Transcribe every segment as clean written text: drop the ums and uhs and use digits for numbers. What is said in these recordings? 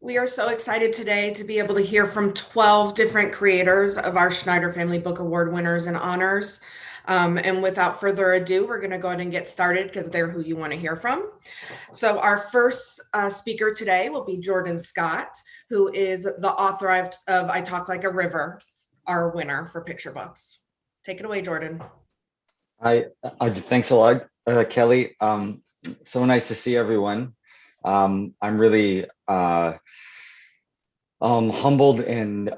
We are so excited today to be able to hear from 12 different creators of our Schneider Family Book Award winners and honors. And without further ado, we're going to go ahead and get started because they're who you want to hear from. So, our first speaker today will be Jordan Scott, who is the author of I Talk Like a River, our winner for picture books. Take it away, Jordan. I, Thanks a lot, Kelly. So nice to see everyone. I'm really humbled and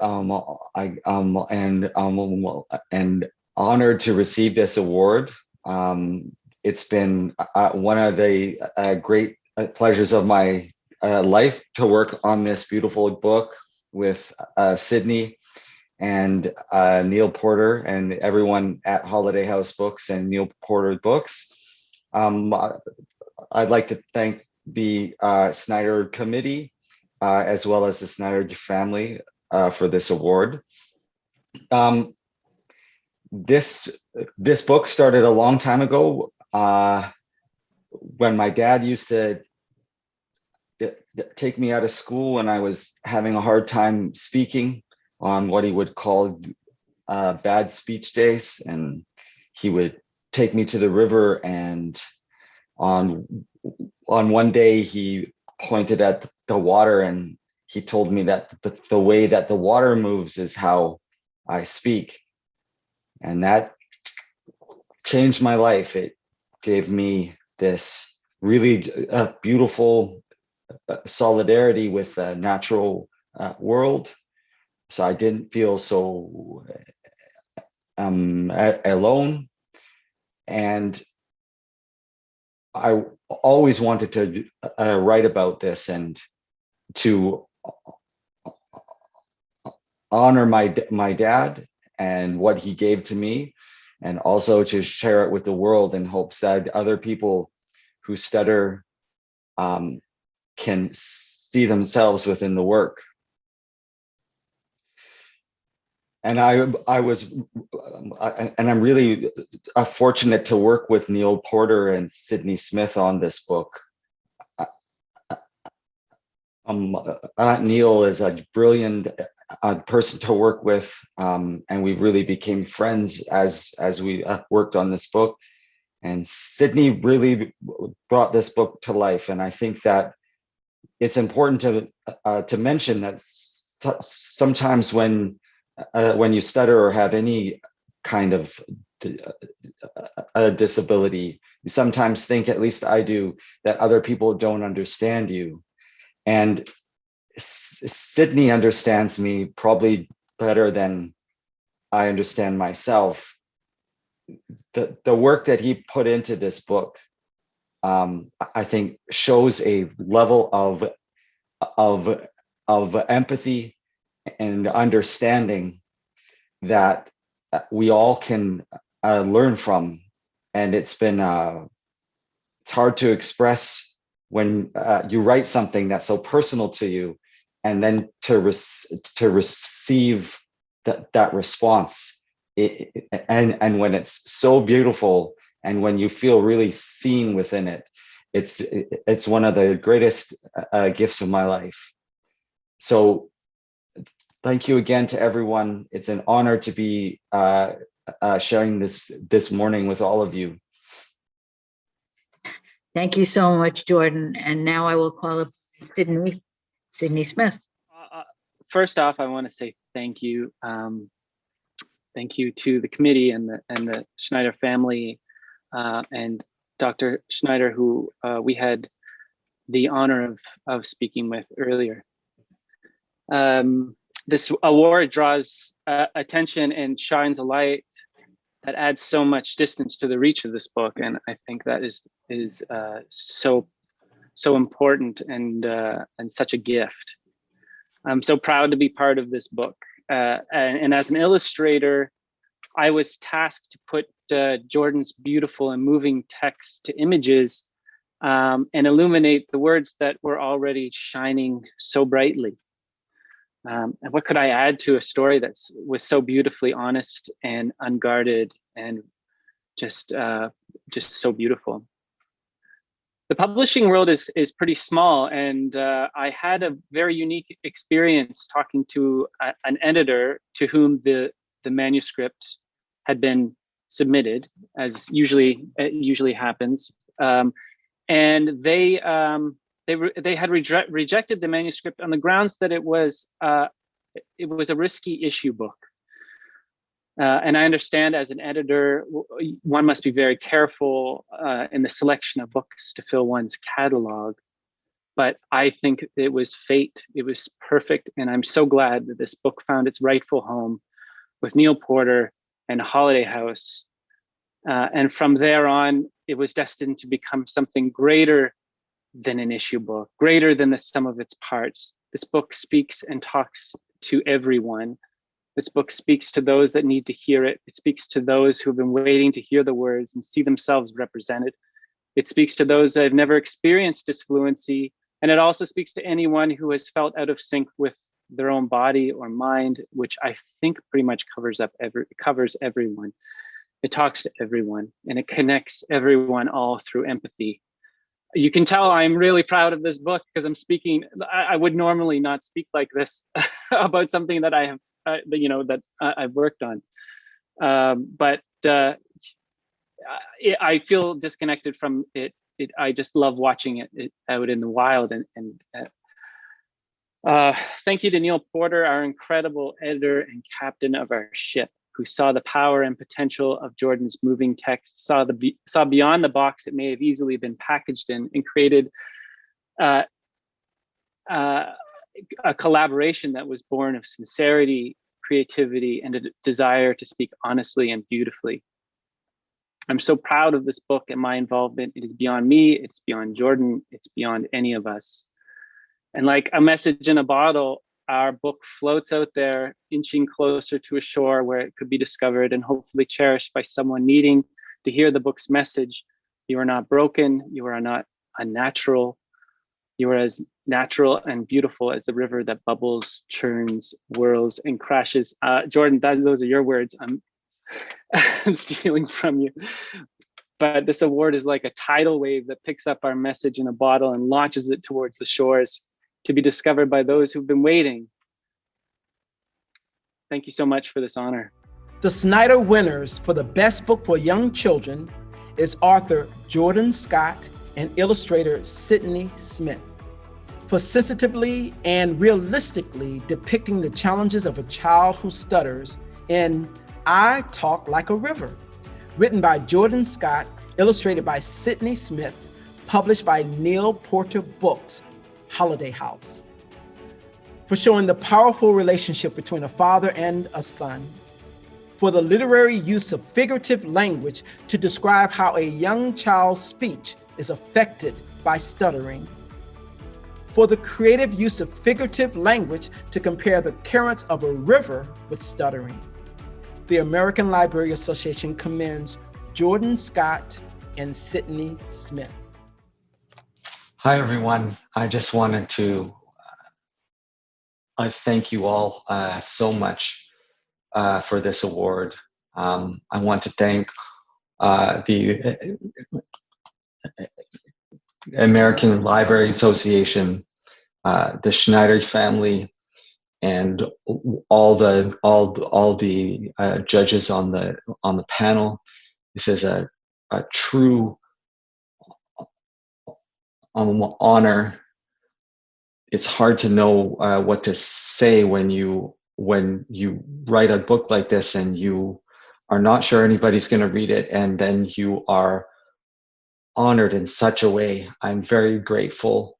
honored to receive this award. It's been one of the great pleasures of my life to work on this beautiful book with Sydney and Neil Porter and everyone at Holiday House Books and Neil Porter Books. I'd like to thank the Schneider Committee as well as the Schneider family for this award. This book started a long time ago when my dad used to take me out of school when I was having a hard time speaking on what he would call bad speech days, and he would take me to the river, and on one day he pointed at the water and he told me that the way that the water moves is how I speak, and that changed my life. It gave me this really beautiful solidarity with the natural world, so I didn't feel so alone. And I always wanted to write about this and to honor my dad and what he gave to me, and also to share it with the world in hopes that other people who stutter can see themselves within the work. And I'm really fortunate to work with Neil Porter and Sydney Smith on this book. Neil is a brilliant person to work with, and we really became friends as we worked on this book. And Sydney really brought this book to life. And I think that it's important to mention that sometimes when you stutter or have any kind of a disability, you sometimes think, at least I do, that other people don't understand you. And Sydney understands me probably better than I understand myself. The work that he put into this book, I think, shows a level of empathy and understanding that we all can learn from. And it's hard to express when you write something that's so personal to you, and then to receive that response, and when it's so beautiful, and when you feel really seen within it, it's one of the greatest gifts of my life. So thank you again to everyone. It's an honor to be sharing this morning with all of you. Thank you so much, Jordan. And now I will call up Sydney Smith. First off, I want to say thank you. Thank you to the committee and the Schneider family and Dr. Schneider, who we had the honor of speaking with earlier. This award draws attention and shines a light that adds so much distance to the reach of this book, and I think that is so important and such a gift. I'm so proud to be part of this book, and as an illustrator, I was tasked to put Jordan's beautiful and moving text to images and illuminate the words that were already shining so brightly. And what could I add to a story that was so beautifully honest and unguarded and just so beautiful? The publishing world is pretty small, and I had a very unique experience talking to an editor to whom the manuscript had been submitted, as usually happens, and they had rejected the manuscript on the grounds that it was a risky issue book. And I understand as an editor, one must be very careful in the selection of books to fill one's catalog. But I think it was fate. It was perfect. And I'm so glad that this book found its rightful home with Neil Porter and Holiday House. And from there on, it was destined to become something greater than an issue book, greater than the sum of its parts. This book speaks and talks to everyone. This book speaks to those that need to hear it. It speaks to those who have been waiting to hear the words and see themselves represented. It speaks to those that have never experienced disfluency. And it also speaks to anyone who has felt out of sync with their own body or mind, which I think pretty much covers everyone. It talks to everyone, and it connects everyone all through empathy. You can tell I'm really proud of this book because I'm speaking. I would normally not speak like this about something that I have, that I've worked on. But I feel disconnected from it. I just love watching it out in the wild. And thank you to Neil Porter, our incredible editor and captain of our ship, who saw the power and potential of Jordan's moving text, saw beyond the box it may have easily been packaged in, and created a collaboration that was born of sincerity, creativity, and a desire to speak honestly and beautifully. I'm so proud of this book and my involvement. It is beyond me, it's beyond Jordan, it's beyond any of us. And like a message in a bottle, our book floats out there, inching closer to a shore where it could be discovered and hopefully cherished by someone needing to hear the book's message. You are not broken, you are not unnatural. You are as natural and beautiful as the river that bubbles, churns, whirls, and crashes. Jordan, those are your words. I'm stealing from you. But this award is like a tidal wave that picks up our message in a bottle and launches it towards the shores to be discovered by those who've been waiting. Thank you so much for this honor. The Schneider winners for the best book for young children is author Jordan Scott and illustrator Sydney Smith, for sensitively and realistically depicting the challenges of a child who stutters in I Talk Like a River, written by Jordan Scott, illustrated by Sydney Smith, published by Neil Porter Books, Holiday House. For showing the powerful relationship between a father and a son, for the literary use of figurative language to describe how a young child's speech is affected by stuttering, for the creative use of figurative language to compare the currents of a river with stuttering. The American Library Association commends Jordan Scott and Sydney Smith. Hi, everyone. I just wanted to thank you all so much for this award. I want to thank the American Library Association, the Schneider family, and all the judges on the panel. This is a true honor. It's hard to know what to say when you write a book like this and you are not sure anybody's going to read it, and then you are honored in such a way. I'm very grateful.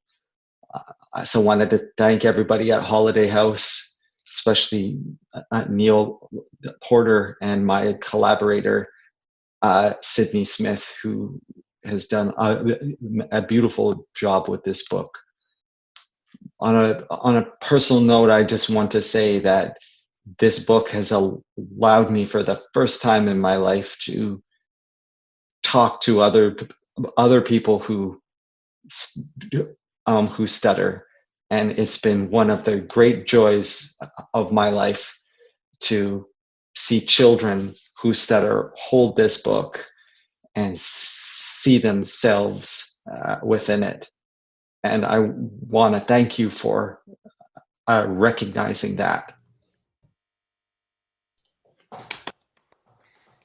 So wanted to thank everybody at Holiday House, especially Neil Porter and my collaborator, Sydney Smith, who has done a beautiful job with this book. On a personal note, I just want to say that this book has allowed me for the first time in my life to talk to other people who stutter. And it's been one of the great joys of my life to see children who stutter hold this book and see themselves within it. And I want to thank you for recognizing that.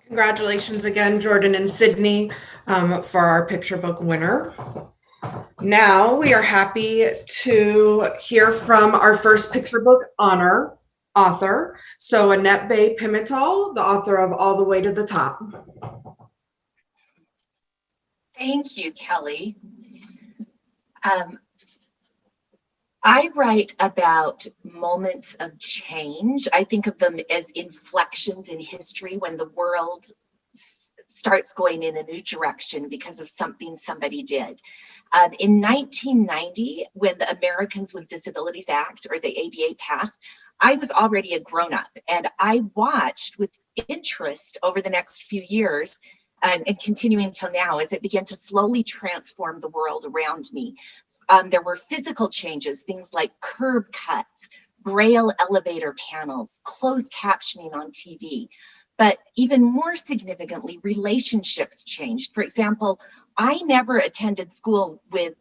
Congratulations again, Jordan and Sydney, for our picture book winner. Now we are happy to hear from our first picture book honor author. So Annette Bay Pimentol, the author of All the Way to the Top. Thank you, Kelly. I write about moments of change. I think of them as inflections in history when the world starts going in a new direction because of something somebody did. In 1990, when the Americans with Disabilities Act, or the ADA, passed, I was already a grown-up, and I watched with interest over the next few years and continuing until now as it began to slowly transform the world around me. There were physical changes, things like curb cuts, braille elevator panels, closed captioning on TV. But even more significantly, relationships changed. For example, I never attended school with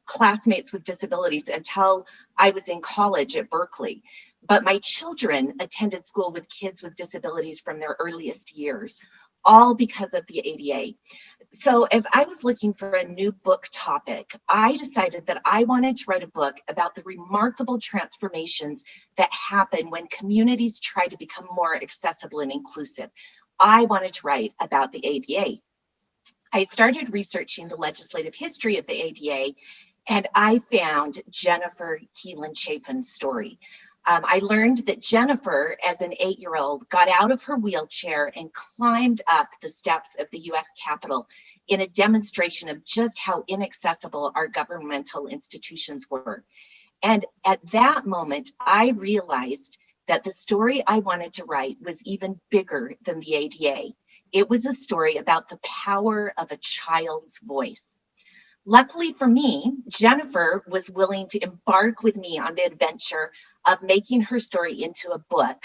classmates with disabilities until I was in college at Berkeley. But my children attended school with kids with disabilities from their earliest years, all because of the ADA. So as I was looking for a new book topic, I decided that I wanted to write a book about the remarkable transformations that happen when communities try to become more accessible and inclusive. I wanted to write about the ADA. I started researching the legislative history of the ADA, and I found Jennifer Keelan Chafin's story. I learned that Jennifer, as an 8-year-old, got out of her wheelchair and climbed up the steps of the US Capitol in a demonstration of just how inaccessible our governmental institutions were. And at that moment, I realized that the story I wanted to write was even bigger than the ADA. It was a story about the power of a child's voice. Luckily for me, Jennifer was willing to embark with me on the adventure of making her story into a book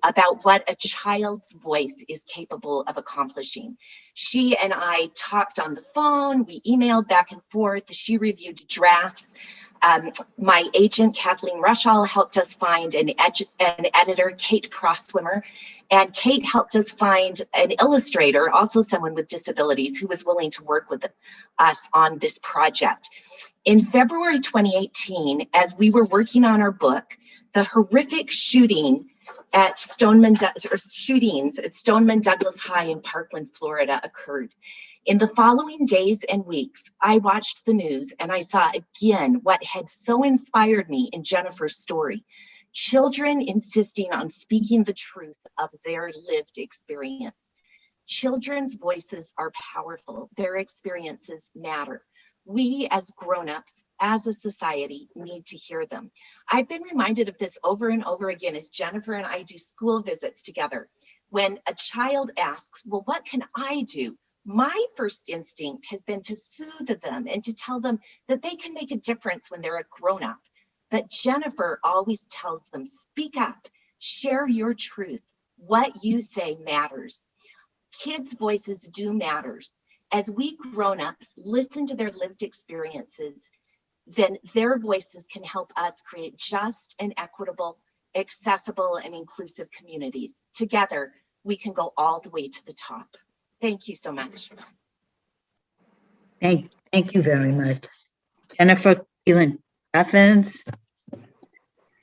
about what a child's voice is capable of accomplishing. She and I talked on the phone, we emailed back and forth, she reviewed drafts. My agent, Kathleen Rushall, helped us find an editor, Kate Crosswimmer, and Kate helped us find an illustrator, also someone with disabilities, who was willing to work with us on this project. In February 2018, as we were working on our book, the horrific shootings at Stoneman Douglas High in Parkland, Florida occurred. In the following days and weeks, I watched the news and I saw again what had so inspired me in Jennifer's story: children insisting on speaking the truth of their lived experience. Children's voices are powerful. Their experiences matter. We as grown-ups, as a society, need to hear them. I've been reminded of this over and over again as Jennifer and I do school visits together. When a child asks, well, what can I do? My first instinct has been to soothe them and to tell them that they can make a difference when they're a grown-up. But Jennifer always tells them, speak up, share your truth. What you say matters. Kids' voices do matter. As we grown-ups listen to their lived experiences, then their voices can help us create just and equitable, accessible, and inclusive communities. Together, we can go all the way to the top. Thank you so much. Thank you very much. Jennifer Keelan Chaffin,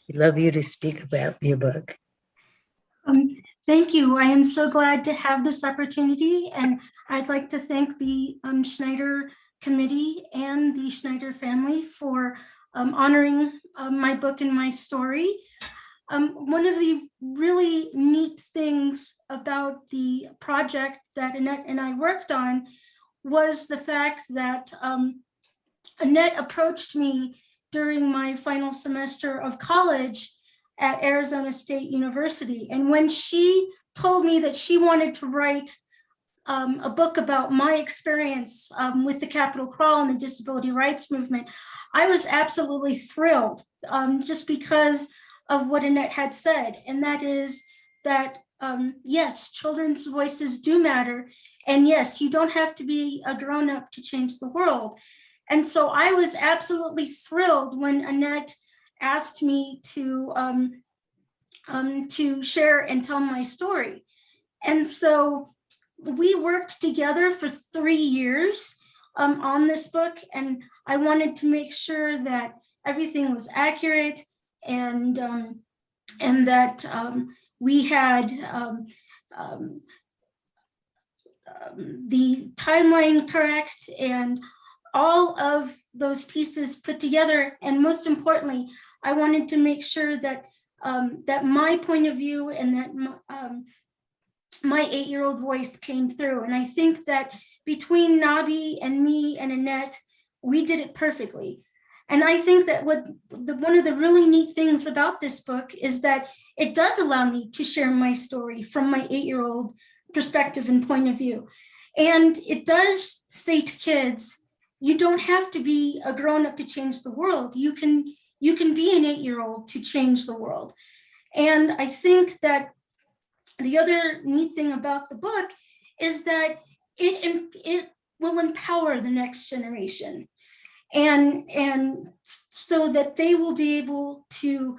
we'd love you to speak about your book. Thank you. I am so glad to have this opportunity, and I'd like to thank the Schneider Committee and the Schneider family for honoring my book and my story. One of the really neat things about the project that Annette and I worked on was the fact that Annette approached me during my final semester of college at Arizona State University. And when she told me that she wanted to write a book about my experience with the Capitol Crawl and the disability rights movement, I was absolutely thrilled just because of what Annette had said. And that is that, yes, children's voices do matter. And yes, you don't have to be a grown-up to change the world. And so I was absolutely thrilled when Annette asked me to share and tell my story. And so we worked together for 3 years on this book, and I wanted to make sure that everything was accurate and that we had the timeline correct and all of those pieces put together. And most importantly, I wanted to make sure that that my point of view and that my 8-year-old voice came through. And I think that between Nabi and me and Annette, we did it perfectly. And I think that one of the really neat things about this book is that it does allow me to share my story from my 8-year-old perspective and point of view. And it does say to kids, you don't have to be a grown-up to change the world. You can be an 8-year-old to change the world. And I think that the other neat thing about the book is that it will empower the next generation, and so that they will be able to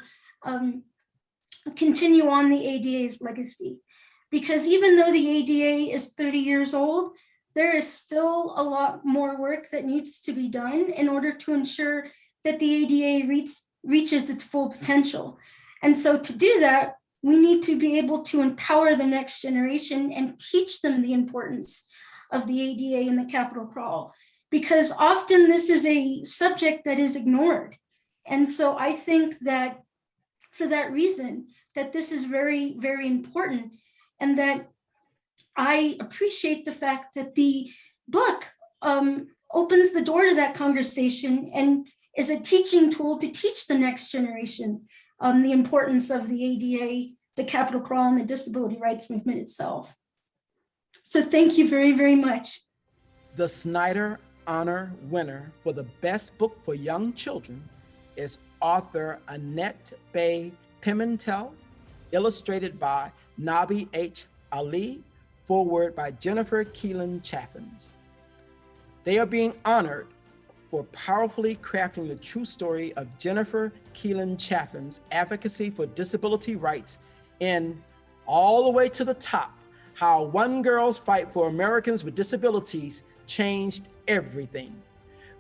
continue on the ADA's legacy. Because even though the ADA is 30 years old, there is still a lot more work that needs to be done in order to ensure that the ADA reaches its full potential. And so to do that, we need to be able to empower the next generation and teach them the importance of the ADA and the Capitol Crawl, because often this is a subject that is ignored. And so I think that for that reason, that this is very, very important, and that I appreciate the fact that the book opens the door to that conversation and is a teaching tool to teach the next generation the importance of the ADA, the Capitol Crawl, and the disability rights movement itself. So thank you very, very much. The Schneider Honor winner for the best book for young children is author Annette Bay Pimentol, illustrated by Nabi H. Ali, foreword by Jennifer Keelan Chaffins. They are being honored for powerfully crafting the true story of Jennifer Keelan Chaffin's advocacy for disability rights in All the Way to the Top, How One Girl's Fight for Americans with Disabilities Changed Everything.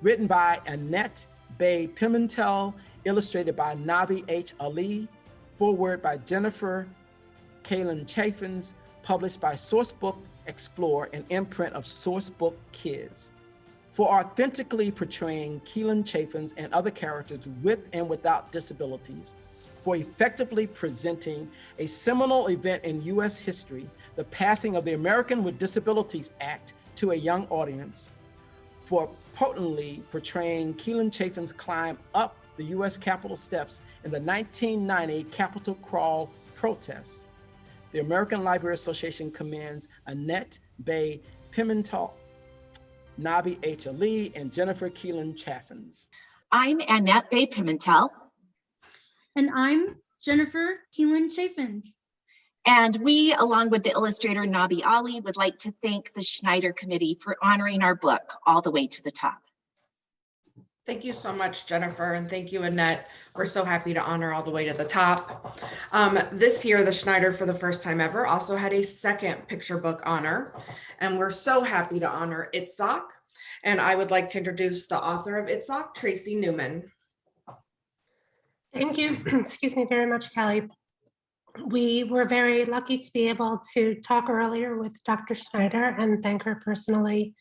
Written by Annette Bay Pimentol, illustrated by Nabi H. Ali, foreword by Jennifer Keelan Chaffins, published by Sourcebook Explorer, an imprint of Sourcebook Kids. For authentically portraying Keelan Chaffins and other characters with and without disabilities, for effectively presenting a seminal event in U.S. history, the passing of the American with Disabilities Act, to a young audience, for potently portraying Keelan Chaffin's climb up the U.S. Capitol steps in the 1990 Capitol Crawl protests. The American Library Association commends Annette Bay Pimentol, Nabi H. Ali, and Jennifer Keelan Chaffins. I'm Annette Bay Pimentol. And I'm Jennifer Keelan Chaffins. And we, along with the illustrator Nabi Ali, would like to thank the Schneider Committee for honoring our book All the Way to the Top. Thank you so much, Jennifer, and thank you, Annette. We're so happy to honor All the Way to the Top. This year, the Schneider, for the first time ever, also had a second picture book honor, and we're so happy to honor Itzhak. And I would like to introduce the author of Itzhak, Tracy Newman. Thank you. Excuse me very much, Kelly. We were very lucky to be able to talk earlier with Dr. Schneider and thank her personally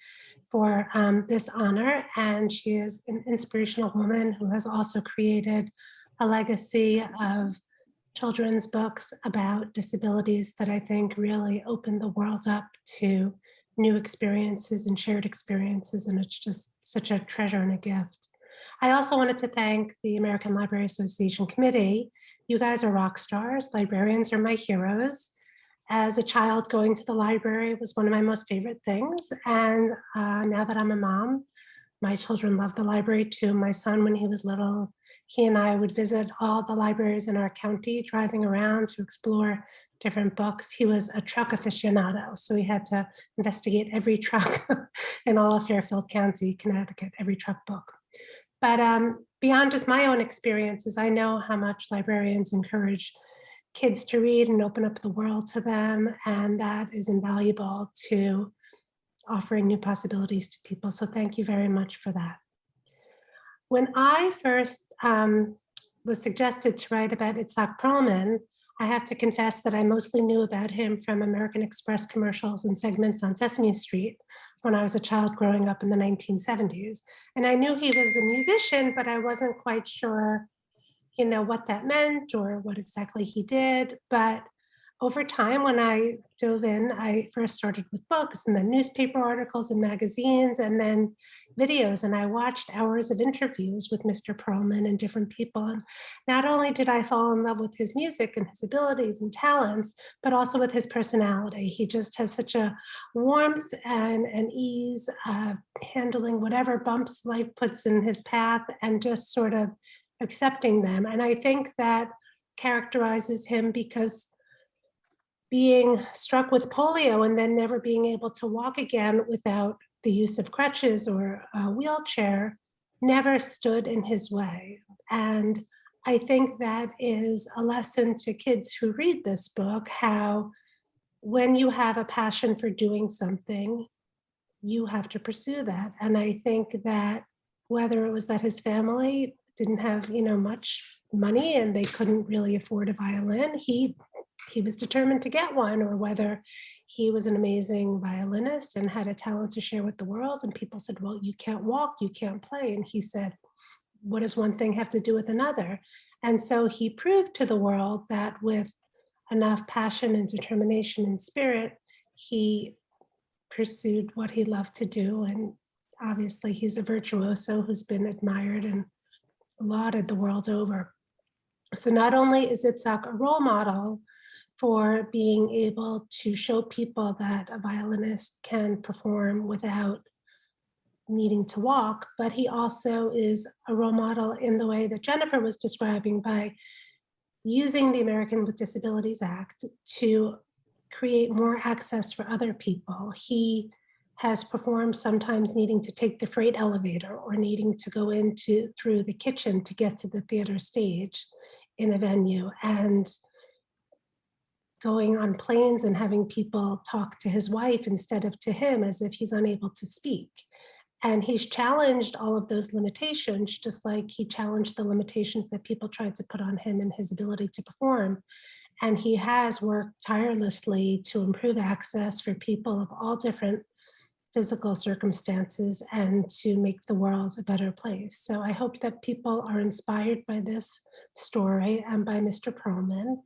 for this honor. And she is an inspirational woman who has also created a legacy of children's books about disabilities that I think really open the world up to new experiences and shared experiences. And it's just such a treasure and a gift. I also wanted to thank the American Library Association Committee. You guys are rock stars. Librarians are my heroes. As a child, going to the library was one of my most favorite things. And now that I'm a mom, my children love the library too. My son, when he was little, he and I would visit all the libraries in our county, driving around to explore different books. He was a truck aficionado, so he had to investigate every truck in all of Fairfield County, Connecticut, every truck book. But beyond just my own experiences, I know how much librarians encourage kids to read and open up the world to them, and that is invaluable to offering new possibilities to people. So thank you very much for that. When I first was suggested to write about Itzhak Brahman, I have to confess that I mostly knew about him from American Express commercials and segments on Sesame Street when I was a child growing up in the 1970s. And I knew he was a musician, but I wasn't quite sure, you know, what that meant or what exactly he did. But over time, when I dove in, I first started with books and then newspaper articles and magazines and then videos. And I watched hours of interviews with Mr. Perlman and different people. And not only did I fall in love with his music and his abilities and talents, but also with his personality. He just has such a warmth and an ease of handling whatever bumps life puts in his path and just sort of accepting them. And I think that characterizes him because being struck with polio and then never being able to walk again without the use of crutches or a wheelchair never stood in his way. And I think that is a lesson to kids who read this book, how when you have a passion for doing something, you have to pursue that. And I think that whether it was that his family didn't have, you know, much money and they couldn't really afford a violin, he was determined to get one, or whether he was an amazing violinist and had a talent to share with the world. And people said, well, you can't walk, you can't play. And he said, what does one thing have to do with another? And so he proved to the world that with enough passion and determination and spirit, he pursued what he loved to do. And obviously he's a virtuoso who's been admired and lauded the world over. So not only is Itzhak a role model for being able to show people that a violinist can perform without needing to walk, but he also is a role model in the way that Jennifer was describing by using the American with Disabilities Act to create more access for other people. He has performed sometimes needing to take the freight elevator or needing to go through the kitchen to get to the theater stage in a venue, and going on planes and having people talk to his wife instead of to him as if he's unable to speak. And he's challenged all of those limitations, just like he challenged the limitations that people tried to put on him and his ability to perform. And he has worked tirelessly to improve access for people of all different physical circumstances and to make the world a better place. So I hope that people are inspired by this story and by Mr. Perlman.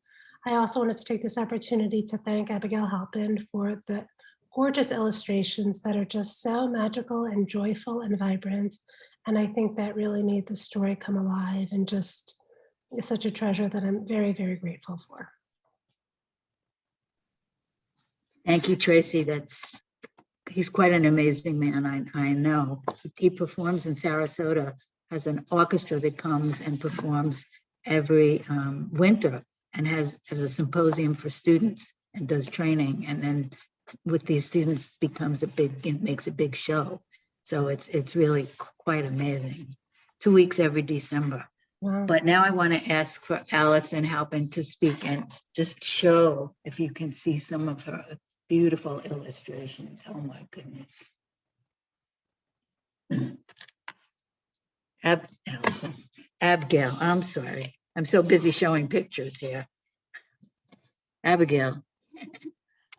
I also wanted to take this opportunity to thank Abigail Halpin for the gorgeous illustrations that are just so magical and joyful and vibrant. And I think that really made the story come alive and just is such a treasure that I'm very, very grateful for. Thank you, Tracy. He's quite an amazing man, I know. He performs in Sarasota, has an orchestra that comes and performs every winter and has a symposium for students and does training. And then with these students makes a big show. So it's really quite amazing. 2 weeks every December. Wow. But now I want to ask for Allison Halpin to speak and just show if you can see some of her beautiful illustrations. Oh my goodness. Allison, Abigail, I'm sorry. I'm so busy showing pictures here. Abigail.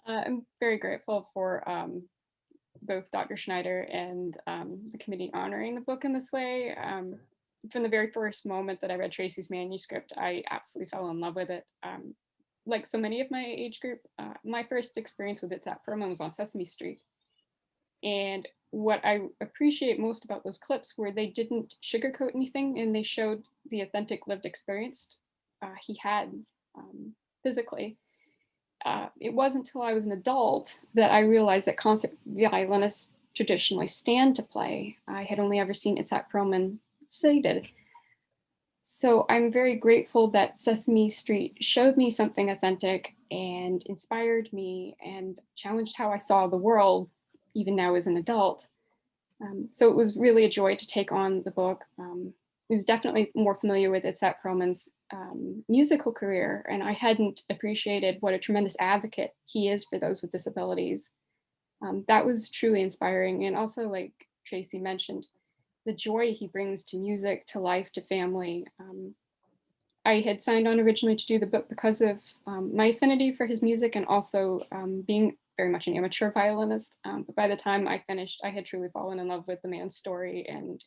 I'm very grateful for both Dr. Schneider and the committee honoring the book in this way. From the very first moment that I read Tracy's manuscript, I absolutely fell in love with it. Like so many of my age group, my first experience with Itzhak Brahman was on Sesame Street. And what I appreciate most about those clips were they didn't sugarcoat anything, and they showed the authentic lived experience he had physically. It wasn't until I was an adult that I realized that concert violinists traditionally stand to play. I had only ever seen Itzhak Brahman cited. So I'm very grateful that Sesame Street showed me something authentic and inspired me and challenged how I saw the world, even now as an adult. So it was really a joy to take on the book. I was definitely more familiar with Itzhak Brahman's musical career, and I hadn't appreciated what a tremendous advocate he is for those with disabilities. That was truly inspiring. And also, like Tracy mentioned, the joy he brings to music, to life, to family. I had signed on originally to do the book because of my affinity for his music and also being very much an amateur violinist. But by the time I finished, I had truly fallen in love with the man's story and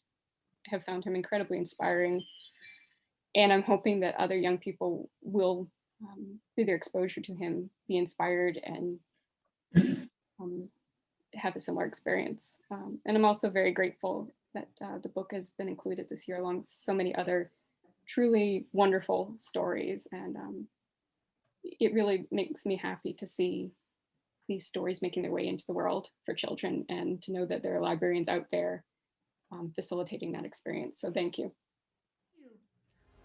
have found him incredibly inspiring. And I'm hoping that other young people will, through their exposure to him, be inspired and have a similar experience. And I'm also very grateful that the book has been included this year along with so many other truly wonderful stories. And it really makes me happy to see these stories making their way into the world for children and to know that there are librarians out there facilitating that experience. So thank you.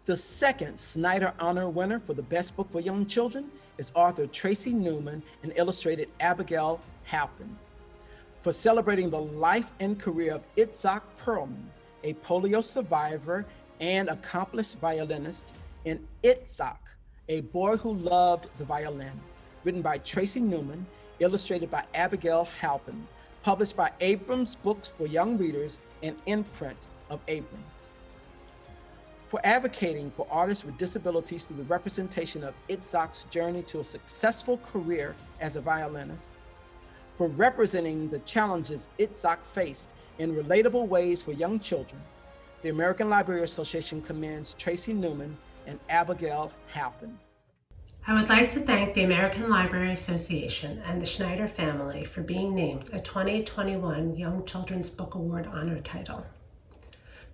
The second Schneider Honor winner for the best book for young children is author Tracy Newman and illustrated Abigail Halpin. For celebrating the life and career of Itzhak Brahman, a polio survivor and accomplished violinist, and Itzhak, a boy who loved the violin, written by Tracy Newman, illustrated by Abigail Halpin, published by Abrams Books for Young Readers, an imprint of Abrams. For advocating for artists with disabilities through the representation of Itzhak's journey to a successful career as a violinist, for representing the challenges Itzhak faced in relatable ways for young children, the American Library Association commends Tracy Newman and Abigail Halpin. I would like to thank the American Library Association and the Schneider family for being named a 2021 Young Children's Book Award honor title.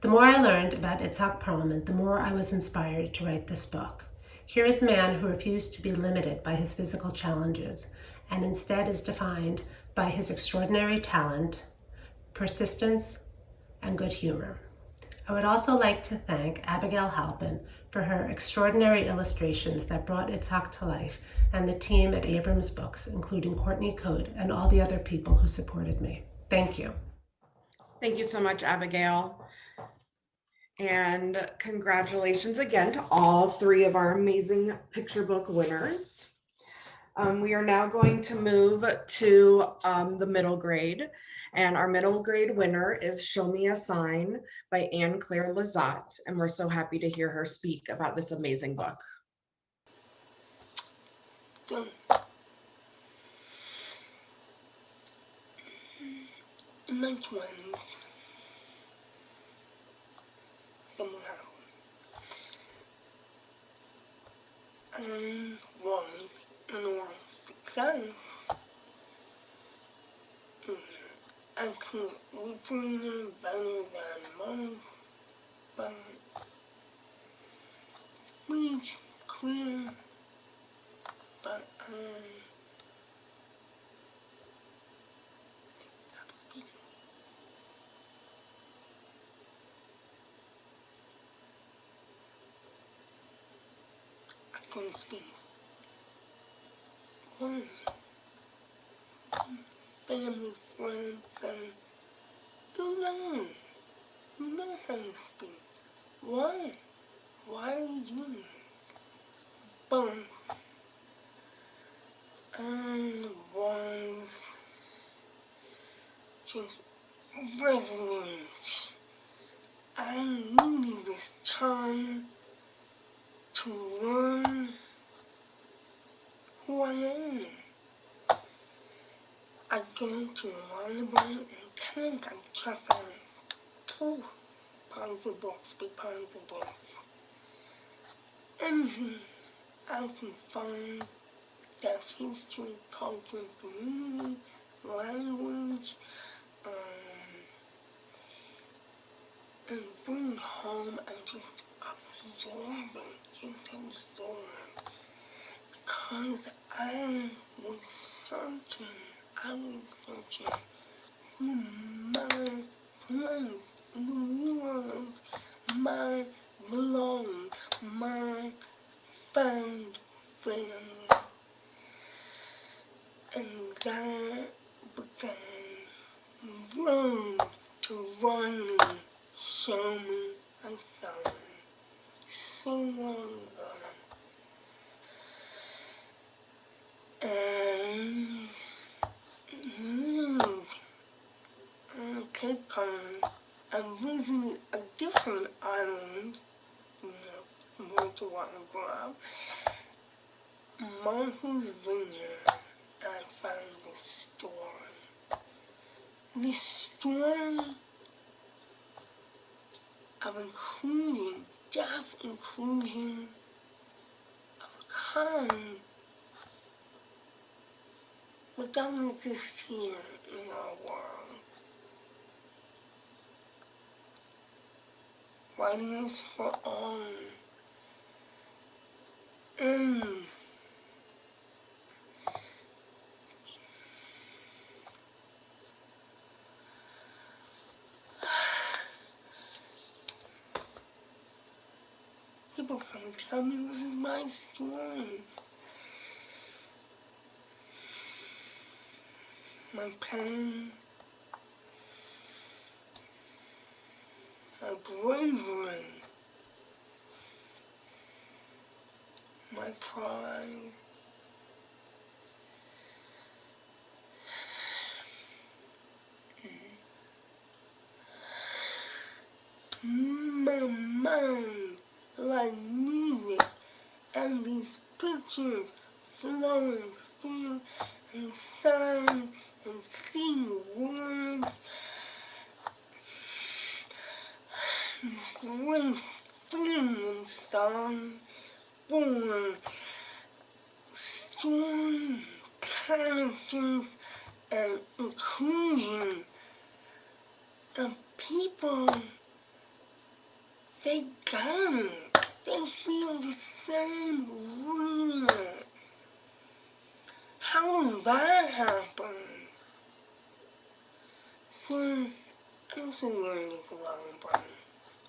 The more I learned about Itzhak Brahman, the more I was inspired to write this book. Here is a man who refused to be limited by his physical challenges and instead is defined by his extraordinary talent, persistence, and good humor. I would also like to thank Abigail Halpin for her extraordinary illustrations that brought Itzhak to life and the team at Abrams Books, including Courtney Code and all the other people who supported me. Thank you. Thank you so much, Abigail. And congratulations again to all three of our amazing picture book winners. We are now going to move to the middle grade, and our middle grade winner is Show Me a Sign by Anne Claire Lazat, and we're so happy to hear her speak about this amazing book. In my 20s, something happened. I was success. Actually, liberator better than most, but speech clear, but stop speaking. I couldn't speak. One, family, friends, and you know how to speak. Why are you doing this? But I was just resolute. I needed this time to learn who I am. I go to the library and take a check on 2 pounds of books, 3 pounds of books. Anything I can find that's history, culture, community, language, and bring it home and just absorb it, just absorb it. Because I was searching for my place in the world, my belong, my found family. dad began learn to write and show me a song so long ago. And lived on Cape Cod and visited a different island, more to what I grew up, Martha's Vineyard, and I found this story. This story of inclusion, deaf inclusion of a kind that doesn't exist here in our world. Writing is for all. And people come and tell me this is my story. My pain, my bravery, my pride, my mind like music, and these pictures flowing through, and sounds and seeing words, this great feeling and song for story, characters, and inclusion of people. They got it. They feel the same reading it. How does that happen? So, I'm so learning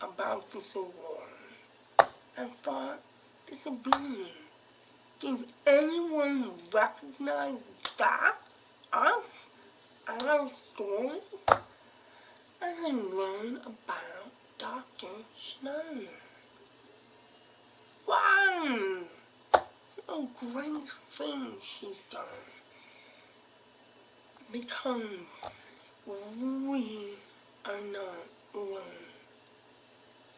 about this award. I thought, disability. Does anyone recognize that? Our stories? And I learned about Dr. Schneider. Wow! A great thing she's done. Because we are not alone.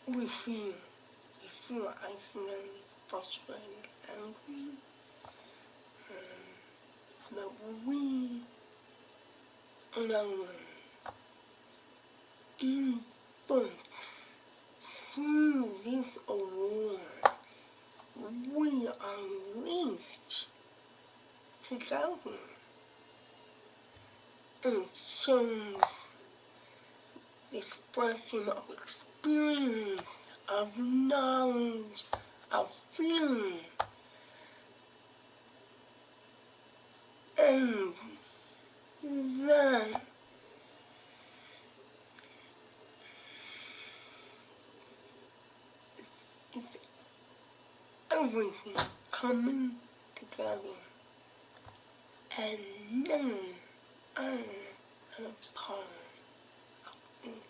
We feel isolated, frustrated, angry. But we are not alone. In books, through this award, we are linked together. And it shows the expression of experience, of knowledge, of feeling. And that it's everything coming together. And now I am a part of it.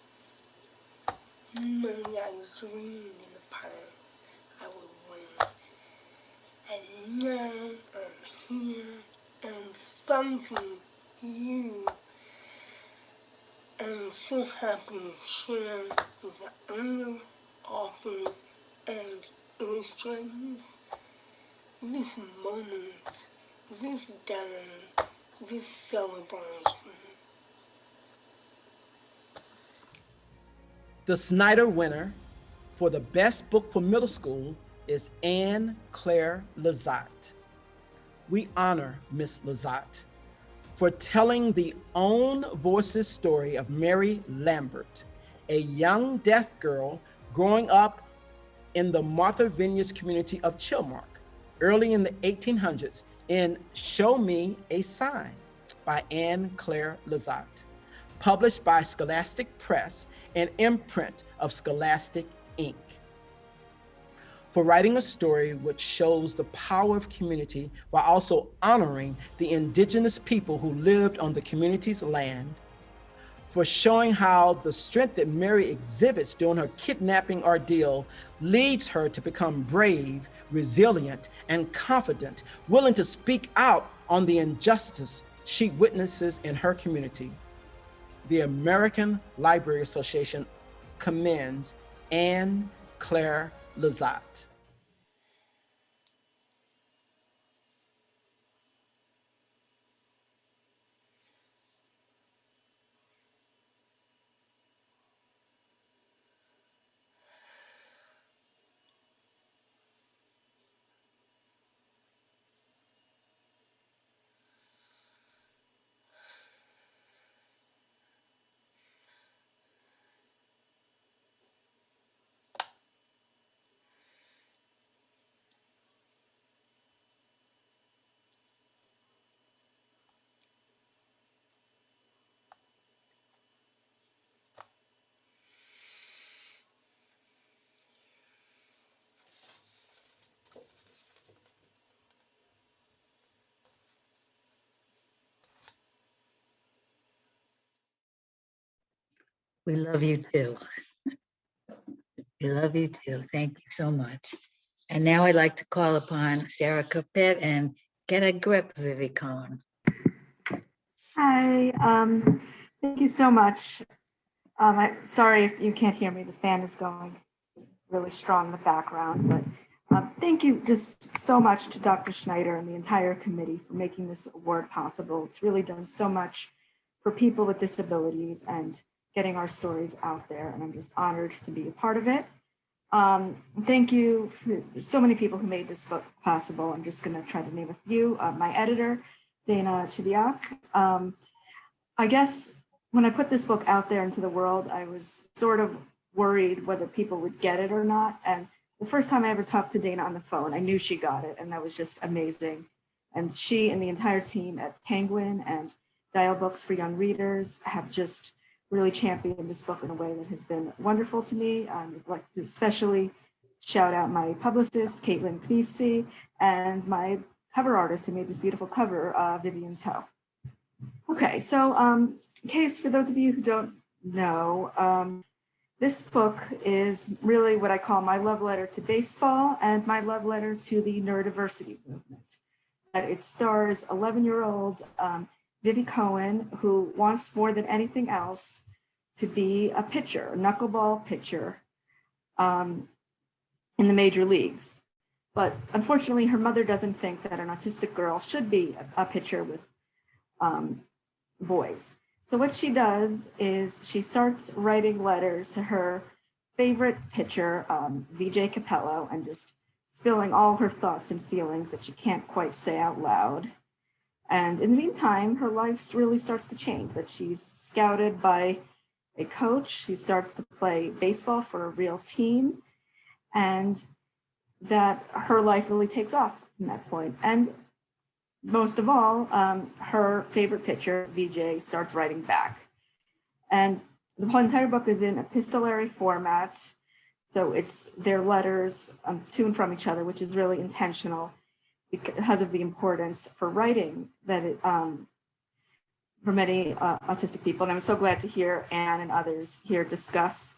Maybe I dreamed in the past I would win. And now I'm here and thanking you. I'm so happy to share with the other authors and illustrators this moment, this day, this celebration. The Schneider winner for the best book for middle school is Anne Claire Lazat. We honor Miss Lazat for telling the own voices story of Mary Lambert, a young deaf girl growing up in the Martha Vineyards community of Chilmark early in the 1800s in Show Me a Sign by Anne Claire Lazat, published by Scholastic Press, an imprint of Scholastic Inc. for writing a story which shows the power of community while also honoring the indigenous people who lived on the community's land, for showing how the strength that Mary exhibits during her kidnapping ordeal leads her to become brave, resilient, and confident, willing to speak out on the injustice she witnesses in her community. The American Library Association commends Anne Claire Lazat. We love you too. We love you too. Thank you so much. And now I'd like to call upon Sarah Capet and get a grip, Vivi Cohen. Hi, thank you so much. Sorry if you can't hear me, the fan is going really strong in the background, but thank you just so much to Dr. Schneider and the entire committee for making this award possible. It's really done so much for people with disabilities and getting our stories out there, and I'm just honored to be a part of it. Thank you for so many people who made this book possible. I'm just gonna try to name a few. My editor, Dana Chidiak. I guess when I put this book out there into the world, I was sort of worried whether people would get it or not. And the first time I ever talked to Dana on the phone, I knew she got it, and that was just amazing. And she and the entire team at Penguin and Dial Books for Young Readers have just really championed this book in a way that has been wonderful to me. I'd like to especially shout out my publicist, Caitlin Kniefsey, and my cover artist who made this beautiful cover, Vivian Toe. Okay, so in case for those of you who don't know, this book is really what I call my love letter to baseball and my love letter to the neurodiversity movement. It stars 11-year-old Vivi Cohen, who wants more than anything else to be a pitcher, a knuckleball pitcher in the major leagues. But unfortunately, her mother doesn't think that an autistic girl should be a pitcher with boys. So what she does is she starts writing letters to her favorite pitcher, VJ Capello, and just spilling all her thoughts and feelings that she can't quite say out loud. And in the meantime, her life really starts to change, that she's scouted by a coach. She starts to play baseball for a real team, and that her life really takes off from that point. And most of all, her favorite pitcher, VJ, starts writing back. And the whole entire book is in epistolary format. So it's their letters to and from each other, which is really intentional because of the importance for writing that it, for many autistic people. And I'm so glad to hear Anne and others here discuss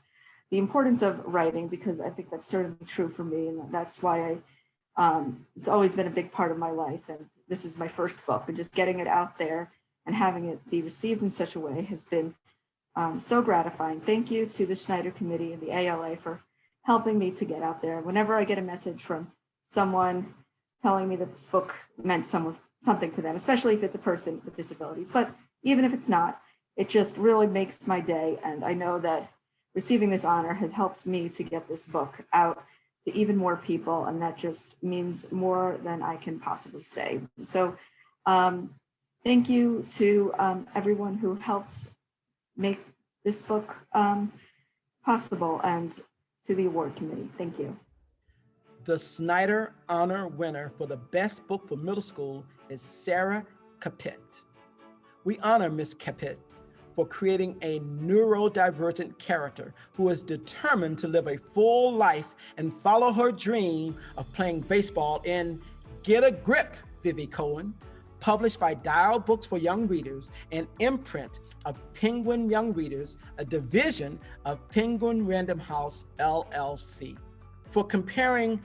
the importance of writing, because I think that's certainly true for me. And that's why it's always been a big part of my life. And this is my first book, and just getting it out there and having it be received in such a way has been so gratifying. Thank you to the Schneider Committee and the ALA for helping me to get out there. Whenever I get a message from someone telling me that this book meant something to them, especially if it's a person with disabilities, but even if it's not, it just really makes my day. And I know that receiving this honor has helped me to get this book out to even more people, and that just means more than I can possibly say. So thank you to everyone who helped make this book possible, and to the award committee. Thank you. The Schneider Honor winner for the best book for middle school is Sarah Capet. We honor Ms. Capet for creating a neurodivergent character who is determined to live a full life and follow her dream of playing baseball in Get a Grip, Vivi Cohen, published by Dial Books for Young Readers, an imprint of Penguin Young Readers, a division of Penguin Random House, LLC. For comparing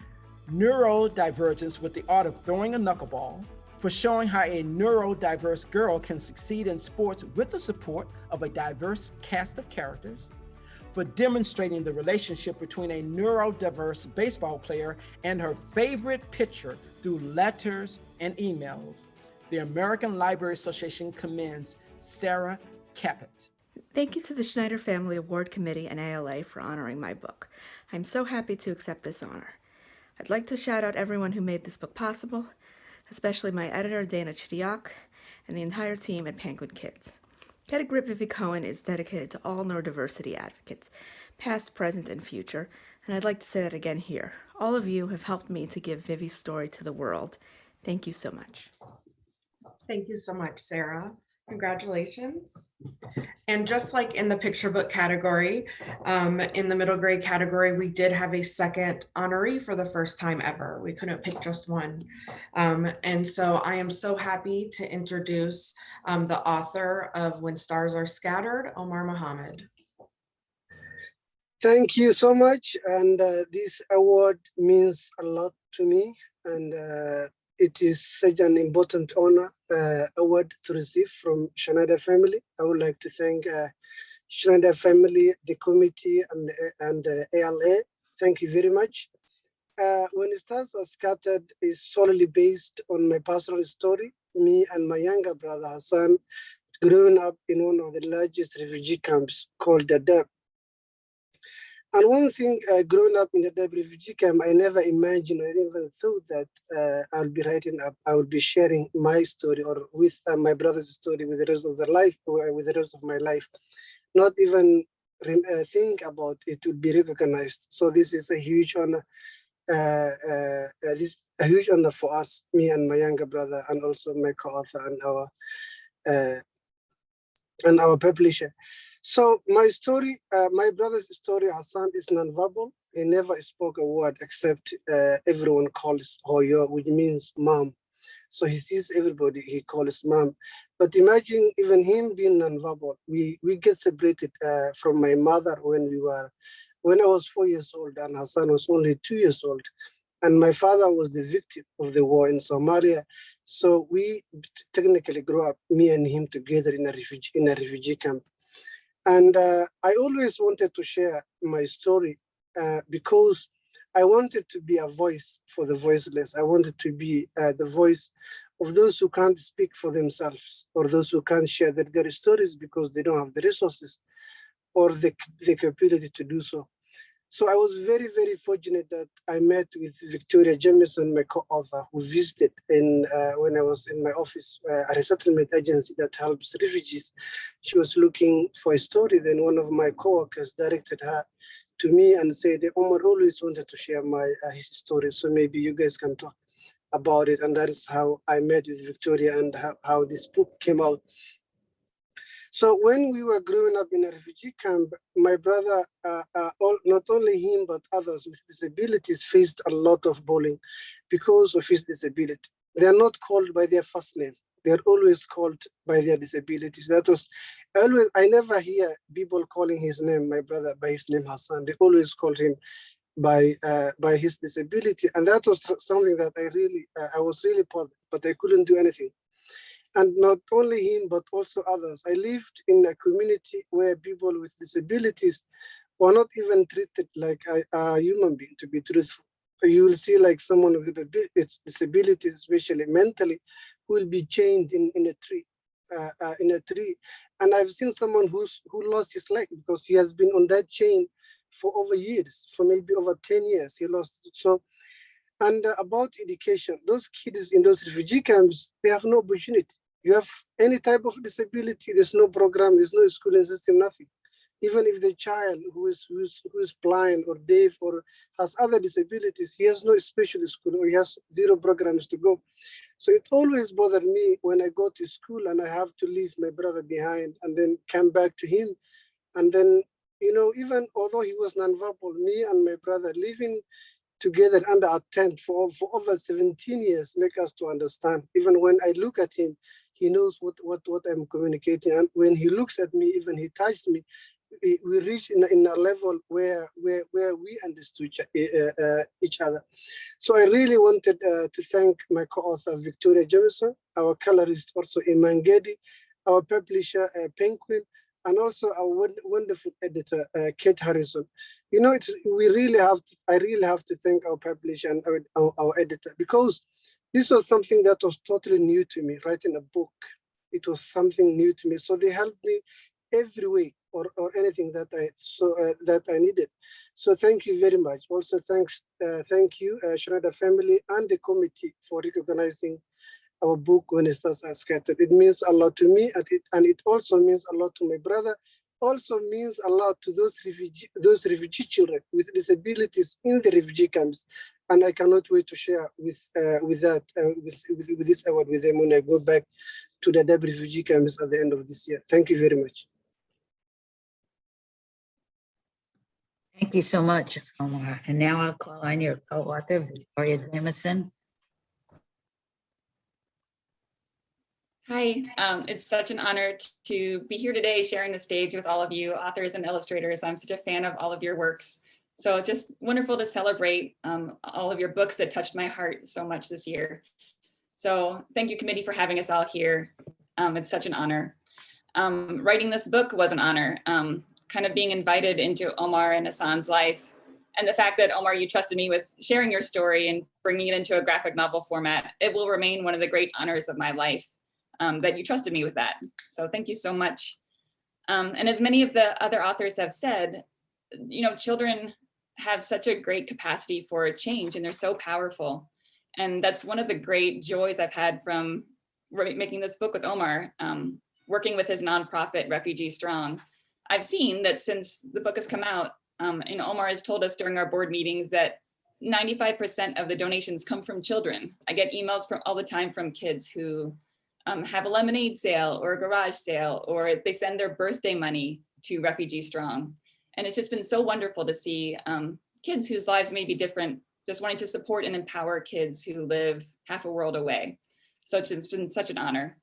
neurodivergence with the art of throwing a knuckleball, for showing how a neurodiverse girl can succeed in sports with the support of a diverse cast of characters, for demonstrating the relationship between a neurodiverse baseball player and her favorite pitcher through letters and emails, the American Library Association commends Sarah Caput. Thank you to the Schneider Family Award Committee and ALA for honoring my book. I'm so happy to accept this honor. I'd like to shout out everyone who made this book possible, especially my editor, Dana Chidiak, and the entire team at Penguin Kids. Get a Grip Vivi Cohen is dedicated to all neurodiversity advocates, past, present, and future, and I'd like to say that again here. All of you have helped me to give Vivi's story to the world. Thank you so much. Thank you so much, Sarah. Congratulations. And just like in the picture book category, in the middle grade category, we did have a second honoree for the first time ever. We couldn't pick just one. And so I am so happy to introduce the author of When Stars Are Scattered, Omar Muhammad. Thank you so much. And this award means a lot to me. And it is such an important honor award to receive from Schneider family. I would like to thank Schneider family, the committee, and the ALA. Thank you very much. When Stars Are Scattered is solely based on my personal story. Me and my younger brother Hassan growing up in one of the largest refugee camps called Dadaab. And one thing, growing up in the Dadaab refugee camp, I never imagined, I never thought that I'll be writing up, I will be sharing my story or with my brother's story with the rest of their life, or with the rest of my life. Not even think about it will be recognized. So this is a huge honor. This is a huge honor for us, me and my younger brother, and also my co-author and our publisher. So my story, my brother's story, Hassan, is nonverbal. He never spoke a word except everyone calls Hoyo, which means mom. So he sees everybody, he calls mom. But imagine even him being nonverbal. We get separated from my mother when I was 4 years old and Hassan was only 2 years old. And my father was the victim of the war in Somalia. So we technically grew up, me and him together in a refugee camp. And I always wanted to share my story because I wanted to be a voice for the voiceless. I wanted to be the voice of those who can't speak for themselves or those who can't share their stories because they don't have the resources or the capability to do so. So I was very, very fortunate that I met with Victoria Jamison, my co-author, who visited when I was in my office, a resettlement agency that helps refugees. She was looking for a story. Then one of my co-workers directed her to me and said, Omar always wanted to share his story, so maybe you guys can talk about it. And that is how I met with Victoria and how this book came out. So when we were growing up in a refugee camp, my brother, not only him, but others with disabilities faced a lot of bullying because of his disability. They're not called by their first name. They're always called by their disabilities. That was always, I never hear people calling his name, my brother, by his name Hassan. They always called him by his disability. And that was something that I was really bothered, but I couldn't do anything. And not only him, but also others. I lived in a community where people with disabilities were not even treated like a human being, to be truthful. You will see like someone with disabilities, especially mentally, who will be chained in a tree. And I've seen someone who lost his leg because he has been on that chain for over years, for maybe over 10 years, he lost. So, and about education, those kids in those refugee camps, they have no opportunity. You have any type of disability, there's no program, there's no schooling system, nothing. Even if the child who is blind or deaf or has other disabilities, he has no special school or he has 0 programs to go. So it always bothered me when I go to school and I have to leave my brother behind and then come back to him. And then, you know, even although he was nonverbal, me and my brother living together under a tent for over 17 years make us to understand. Even when I look at him, he knows what I'm communicating. And when he looks at me, even he touched me, we reach in a level where we understood each other. So I really wanted to thank my co-author, Victoria Jamison, our colorist, also Iman Gedi, our publisher, Penguin, and also our wonderful editor, Kate Harrison. You know, I really have to thank our publisher and our editor, because this was something that was totally new to me, writing a book. It was something new to me. So they helped me every way or anything that I needed. So thank you very much. Also, thank you, Schneider family and the committee for recognizing our book When Stars Are Scattered. It means a lot to me, and it also means a lot to my brother. Also means a lot to those refugee children with disabilities in the refugee camps. And I cannot wait to share with this award with them when I go back to the Dadaab refugee camps at the end of this year. Thank you very much. Thank you so much, Omar. And now I'll call on your co-author, Victoria Jamison. Hi, it's such an honor to be here today sharing the stage with all of you authors and illustrators. I'm such a fan of all of your works. So it's just wonderful to celebrate all of your books that touched my heart so much this year. So thank you, committee, for having us all here. It's such an honor. Writing this book was an honor, kind of being invited into Omar and Hassan's life. And the fact that, Omar, you trusted me with sharing your story and bringing it into a graphic novel format, it will remain one of the great honors of my life. That you trusted me with that. So thank you so much. And as many of the other authors have said, you know, children have such a great capacity for change and they're so powerful. And that's one of the great joys I've had from making this book with Omar, working with his nonprofit, Refugee Strong. I've seen that since the book has come out, and Omar has told us during our board meetings that 95% of the donations come from children. I get emails all the time from kids who have a lemonade sale or a garage sale, or they send their birthday money to Refugee Strong. And it's just been so wonderful to see kids whose lives may be different, just wanting to support and empower kids who live half a world away. So it's been such an honor.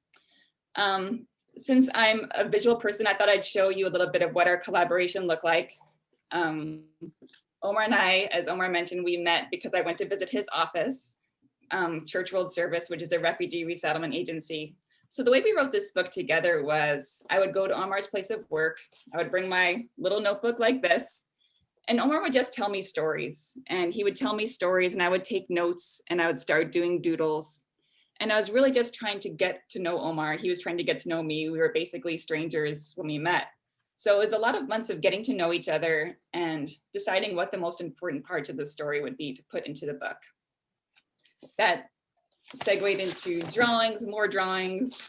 Since I'm a visual person, I thought I'd show you a little bit of what our collaboration looked like. Omar and I, as Omar mentioned, we met because I went to visit his office, Church World Service, which is a refugee resettlement agency. So the way we wrote this book together was I would go to Omar's place of work. I would bring my little notebook like this, and Omar would just tell me stories. And he would tell me stories and I would take notes and I would start doing doodles. And I was really just trying to get to know Omar. He was trying to get to know me. We were basically strangers when we met. So it was a lot of months of getting to know each other and deciding what the most important parts of the story would be to put into the book. That segued into drawings, more drawings.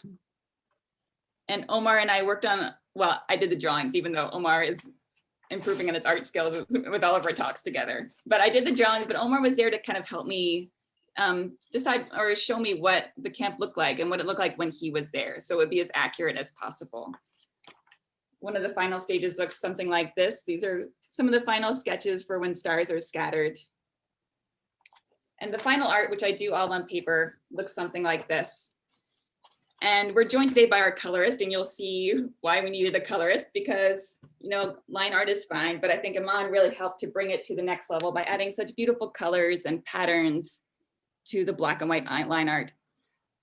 And Omar and I worked on, well, I did the drawings, even though Omar is improving on his art skills with all of our talks together. But I did the drawings, but Omar was there to kind of help me decide or show me what the camp looked like and what it looked like when he was there. So it would be as accurate as possible. One of the final stages looks something like this. These are some of the final sketches for When Stars Are Scattered. And the final art, which I do all on paper, looks something like this. And we're joined today by our colorist, and you'll see why we needed a colorist, because, you know, line art is fine, but I think Iman really helped to bring it to the next level by adding such beautiful colors and patterns to the black and white line art.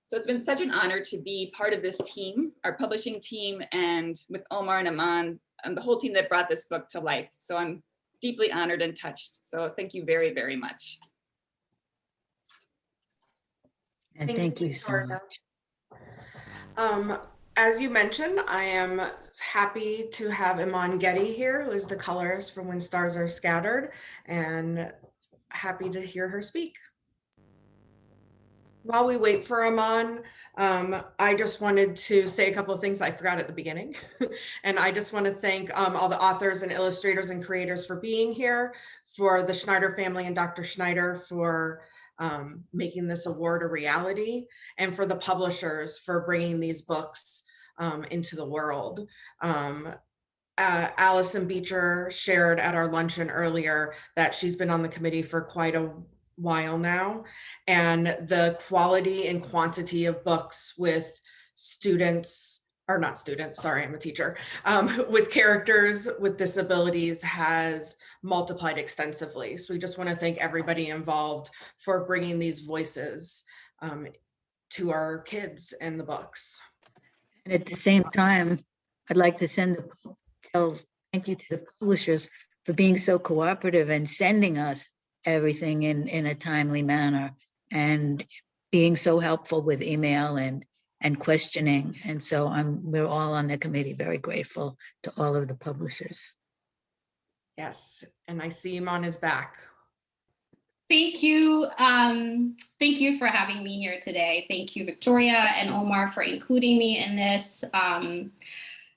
So it's been such an honor to be part of this team, our publishing team, and with Omar and Iman, and the whole team that brought this book to life. So I'm deeply honored and touched. So thank you very, very much. And thank you so much. As you mentioned, I am happy to have Iman Getty here, who is the colorist from When Stars Are Scattered, and happy to hear her speak. While we wait for Aman, I just wanted to say a couple of things I forgot at the beginning. And I just want to thank all the authors and illustrators and creators for being here, for the Schneider family and Dr. Schneider for making this award a reality, and for the publishers for bringing these books into the world. Allison Beecher shared at our luncheon earlier that she's been on the committee for quite a while now, and the quality and quantity of books with students, or not students, sorry, I'm a teacher, with characters with disabilities has multiplied extensively. So we just want to thank everybody involved for bringing these voices to our kids and the books. And at the same time, I'd like to thank you to the publishers for being so cooperative and sending us everything in a timely manner and being so helpful with email and questioning. And so we're all on the committee very grateful to all of the publishers. Yes, and I see him on his back. Thank you. Thank you for having me here today. Thank you, Victoria and Omar, for including me in this.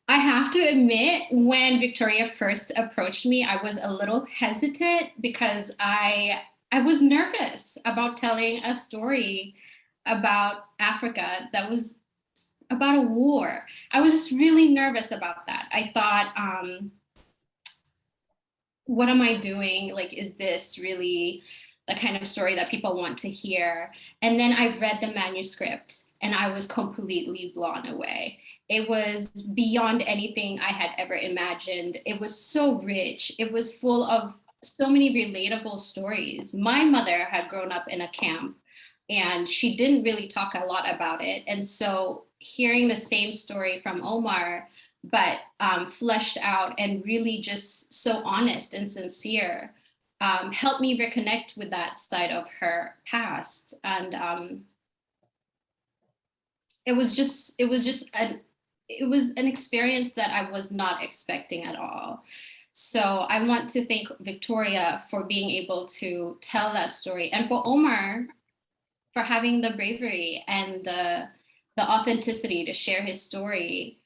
I have to admit, when Victoria first approached me, I was a little hesitant because I was nervous about telling a story about Africa that was about a war. I was just really nervous about that. I thought, what am I doing? Like, is this really the kind of story that people want to hear? And then I read the manuscript and I was completely blown away. It was beyond anything I had ever imagined. It was so rich. It was full of so many relatable stories. My mother had grown up in a camp and she didn't really talk a lot about it. And so hearing the same story from Omar, but fleshed out and really just so honest and sincere, helped me reconnect with that side of her past. And it was an experience that I was not expecting at all. So I want to thank Victoria for being able to tell that story, and for Omar for having the bravery and the authenticity to share his story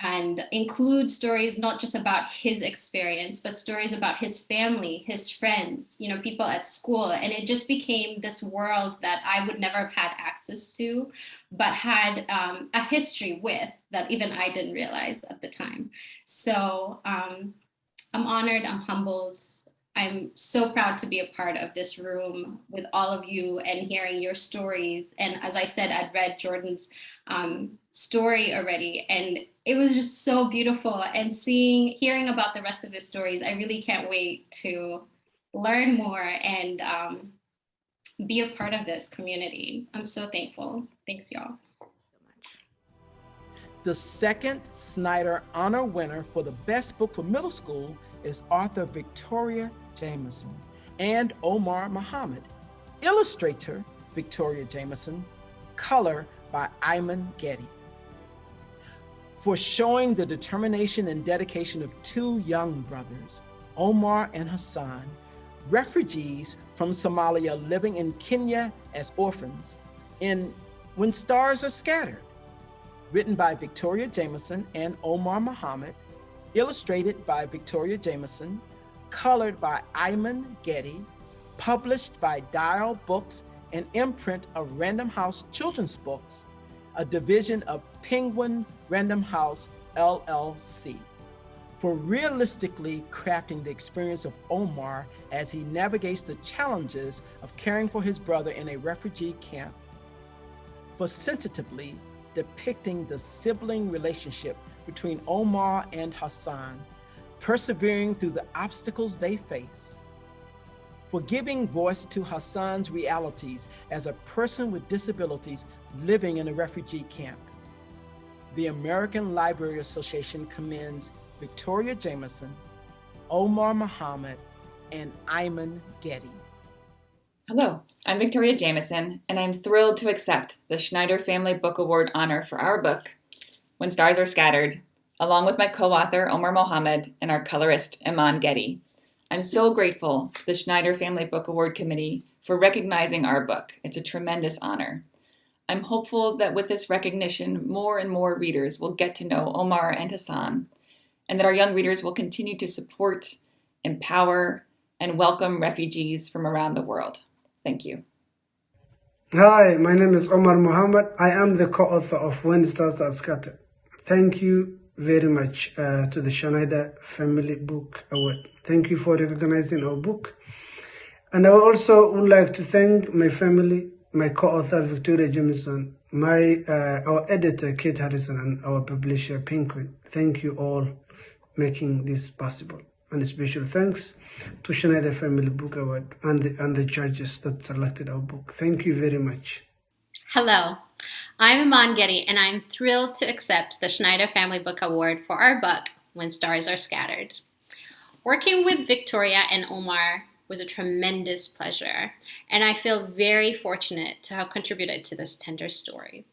and include stories not just about his experience, but stories about his family, his friends, people at school. And it just became this world that I would never have had access to, but had a history with that even I didn't realize at the time. So I'm honored, I'm humbled. I'm so proud to be a part of this room with all of you and hearing your stories. And as I said, I'd read Jordan's story already, and it was just so beautiful. And hearing about the rest of his stories, I really can't wait to learn more and be a part of this community. I'm so thankful. Thanks, y'all. The second Schneider Honor winner for the best book for middle school is author Victoria Jamison and Omar Muhammad. Illustrator Victoria Jamison, color by Ayman Getty. For showing the determination and dedication of two young brothers, Omar and Hassan, refugees from Somalia living in Kenya as orphans, in When Stars Are Scattered, written by Victoria Jamison and Omar Muhammad, illustrated by Victoria Jamison, colored by Ayman Getty, published by Dial Books, an imprint of Random House Children's Books, a division of Penguin Random House LLC, for realistically crafting the experience of Omar as he navigates the challenges of caring for his brother in a refugee camp, for sensitively depicting the sibling relationship between Omar and Hassan, persevering through the obstacles they face, for giving voice to Hassan's realities as a person with disabilities living in a refugee camp. The American Library Association commends Victoria Jamison, Omar Muhammad, and Ayman Getty. Hello, I'm Victoria Jamison, and I'm thrilled to accept the Schneider Family Book Award honor for our book, When Stars Are Scattered, along with my co-author, Omar Muhammad, and our colorist, Ayman Getty. I'm so grateful to the Schneider Family Book Award Committee for recognizing our book. It's a tremendous honor. I'm hopeful that with this recognition, more and more readers will get to know Omar and Hassan, and that our young readers will continue to support, empower, and welcome refugees from around the world. Thank you. Hi, my name is Omar Muhammad. I am the co-author of When Stars Are Scattered. Thank you very much to the Schneider Family Book Award. Thank you for recognizing our book. And I also would like to thank my family, my co-author Victoria Jamison, our editor Kate Harrison, and our publisher Penguin. Thank you all making this possible. And a special thanks to Schneider Family Book Award and the judges that selected our book. Thank you very much. Hello, I'm Iman Getty, and I'm thrilled to accept the Schneider Family Book Award for our book, When Stars Are Scattered. Working with Victoria and Omar was a tremendous pleasure, and I feel very fortunate to have contributed to this tender story.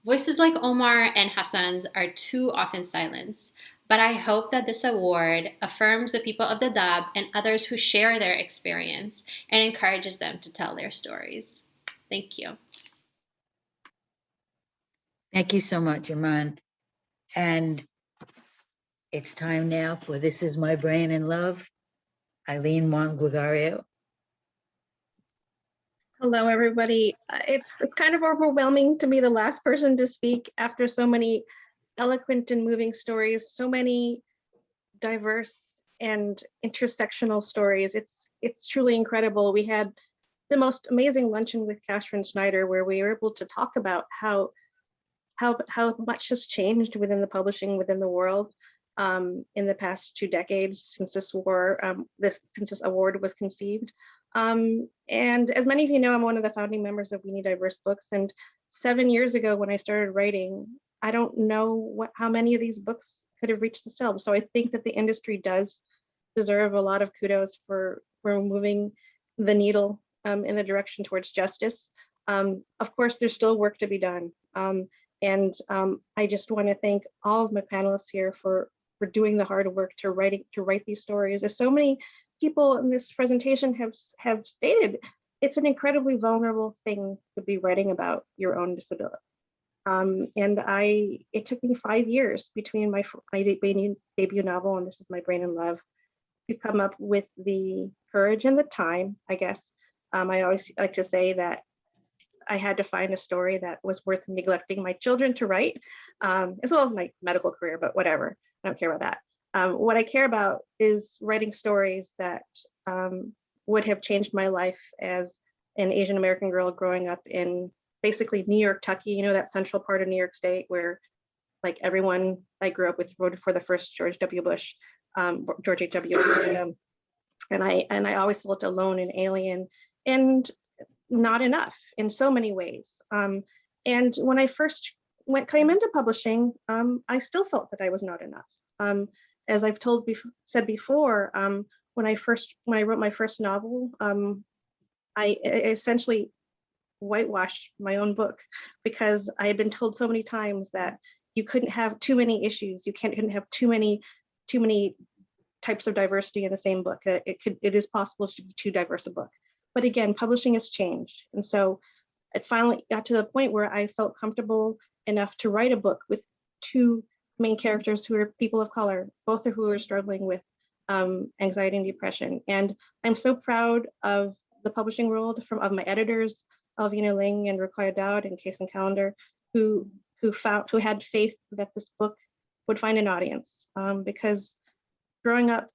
Voices like Omar and Hassan's are too often silenced, but I hope that this award affirms the people of Dadaab and others who share their experience and encourages them to tell their stories. Thank you. Thank you so much, Iman. And it's time now for This Is My Brain in Love, Eileen Wong Gregario. Hello, everybody. It's kind of overwhelming to be the last person to speak after so many eloquent and moving stories, so many diverse and intersectional stories. It's truly incredible. We had the most amazing luncheon with Catherine Schneider, where we were able to talk about how much has changed within the publishing within the world in the past 2 decades since this award was conceived. And as many of you know, I'm one of the founding members of We Need Diverse Books. And 7 years ago, when I started writing, I don't know how many of these books could have reached the shelves. So I think that the industry does deserve a lot of kudos for moving the needle in the direction towards justice. Of course, there's still work to be done. And I just want to thank all of my panelists here for doing the hard work to write these stories. As so many people in this presentation have stated, it's an incredibly vulnerable thing to be writing about your own disability. It took me 5 years between my debut novel and This Is My Brain in Love to come up with the courage and the time, I guess. I always like to say that I had to find a story that was worth neglecting my children to write, as well as my medical career, but whatever, I don't care about that. What I care about is writing stories that would have changed my life as an Asian American girl growing up in basically New York, Tucky, you know, that central part of New York State where like everyone I grew up with voted for the first George H.W. Bush. And I always felt alone and alien and not enough in so many ways. And when I first came into publishing, I still felt that I was not enough. As I've said before, when I wrote my first novel, I essentially whitewashed my own book because I had been told so many times that you couldn't have too many issues, you couldn't have too many types of diversity in the same book. It is possible to be too diverse a book. But again, publishing has changed. And so it finally got to the point where I felt comfortable enough to write a book with 2 main characters who are people of color, both of who are struggling with anxiety and depression. And I'm so proud of the publishing world, of my editors, Alvina Ling and Ruqayya Dowd and Case and Calendar, who had faith that this book would find an audience. Because growing up,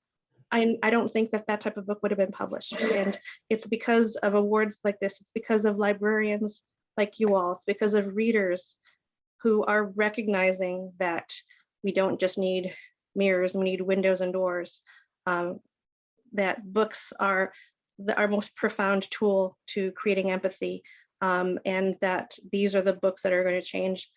I don't think that type of book would have been published. And it's because of awards like this. It's because of librarians like you all. It's because of readers who are recognizing that we don't just need mirrors, we need windows and doors. That books are our most profound tool to creating empathy. And that these are the books that are going to change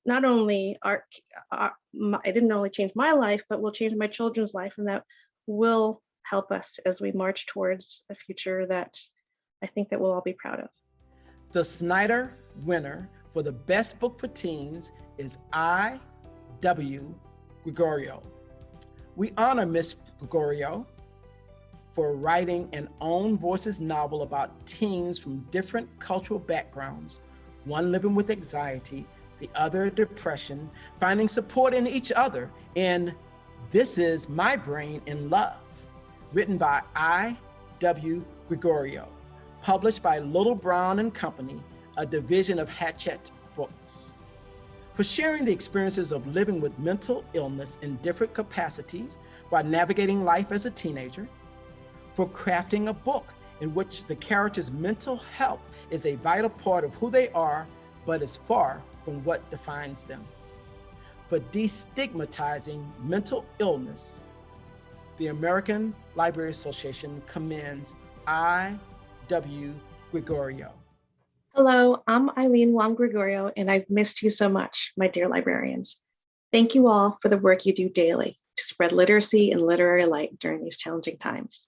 not only it didn't only change my life, but will change my children's life, and that will help us as we march towards a future that I think that we'll all be proud of. The Schneider winner for the best book for teens is I.W. Gregario. We honor Miss Gregario for writing an own voices novel about teens from different cultural backgrounds one living with anxiety, the other depression, finding support in each other in This Is My Brain in Love, written by I.W. Gregorio, published by Little Brown and Company, a division of Hachette Books. For sharing the experiences of living with mental illness in different capacities while navigating life as a teenager. For crafting a book in which the character's mental health is a vital part of who they are, but is far from what defines them. For destigmatizing mental illness, the American Library Association commends I.W. Gregorio. Hello, I'm Eileen Wong Gregorio, and I've missed you so much, my dear librarians. Thank you all for the work you do daily to spread literacy and literary light during these challenging times.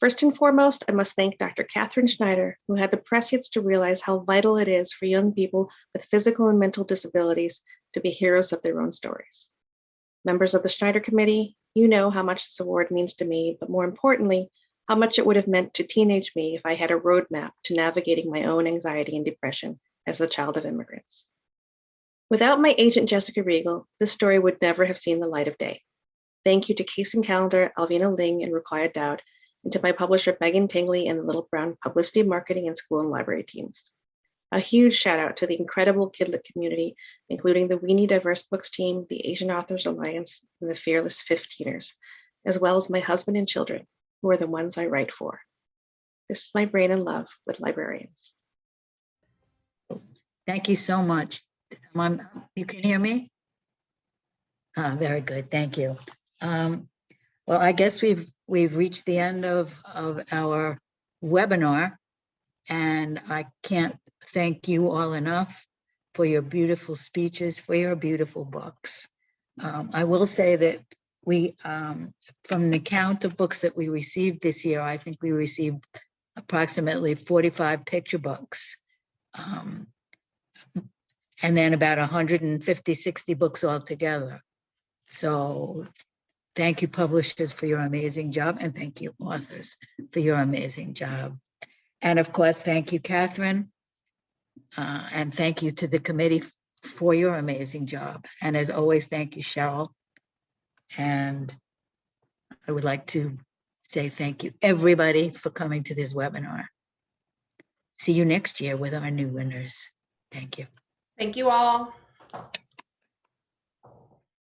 First and foremost, I must thank Dr. Catherine Schneider, who had the prescience to realize how vital it is for young people with physical and mental disabilities to be heroes of their own stories. Members of the Schneider Committee, you know how much this award means to me, but more importantly, how much it would have meant to teenage me if I had a roadmap to navigating my own anxiety and depression as the child of immigrants. Without my agent, Jessica Riegel, this story would never have seen the light of day. Thank you to Case and Calendar, Alvina Ling, and Ruqayya Dowd, and to my publisher, Megan Tingley, and the Little Brown Publicity, Marketing, and School and Library teams. A huge shout out to the incredible Kidlit community, including the We Need Diverse Books team, the Asian Authors Alliance, and the Fearless 15ers, as well as my husband and children, who are the ones I write for. This is my brain in love with librarians. Thank you so much. You can hear me? Very good, thank you. Well, I guess we've reached the end of our webinar, and I can't thank you all enough for your beautiful speeches, for your beautiful books. I will say that we, from the count of books that we received this year, I think we received approximately 45 picture books. And then about 150, 60 books altogether. So thank you, publishers, for your amazing job, and thank you, authors, for your amazing job. And of course, thank you, Catherine, and thank you to the committee for your amazing job. And as always, thank you, Cheryl. And I would like to say thank you, everybody, for coming to this webinar. See you next year with our new winners. Thank you. Thank you all.